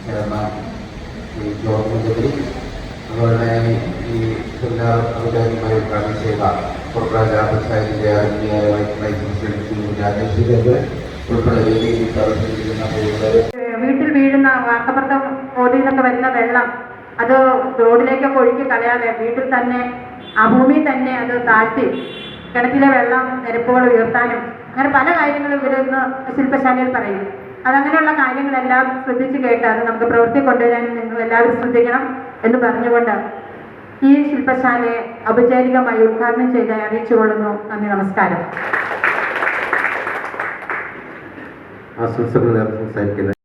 Chairman Shri George ജഗരി, അതുപോലെ ഈ seminar ഔദ്യോഗികമായി ഉദ്ഘാടനം ചെയ്ത കോർപ്പറേറ്റ് പഞ്ചായത്തിന്റെ ആത്മീയ വൈസ് പ്രസിഡന്റ് ശ്രീ രാജേഷ് ജഗർ ഉൾപ്പെടെ വേദിയിൽ പ്രവർത്തിച്ചിരിക്കുന്ന വീട്ടിൽ വീഴുന്ന വാക്കപ്പുറത്ത് റോഡിൽ നിന്നൊക്കെ വരുന്ന വെള്ളം അത് റോഡിലേക്കൊക്കെ ഒഴുക്കി കളയാതെ വീട്ടിൽ തന്നെ ആ ഭൂമിയിൽ തന്നെ അത് താഴ്ത്തി കിണറ്റിലെ വെള്ളം നിരപ്പുകൾ ഉയർത്താനും അങ്ങനെ പല കാര്യങ്ങളും ഇവരിന്ന് ശില്പശാലയിൽ പറയും. അതങ്ങനെയുള്ള കാര്യങ്ങളെല്ലാം ശ്രദ്ധിച്ച് കേട്ട് അത് നമുക്ക് പ്രവൃത്തി കൊണ്ടുവരാനും നിങ്ങൾ എല്ലാവരും ശ്രദ്ധിക്കണം എന്ന് പറഞ്ഞുകൊണ്ട് ഈ ശില്പശാലയെ ഔപചാരികമായി ഉദ്ഘാടനം ചെയ്ത് അറിയിച്ചുകൊള്ളുന്നു. നന്ദി, നമസ്കാരം. ആശംസകൾ നേർന്ന് സംസാരിക്കുന്നത്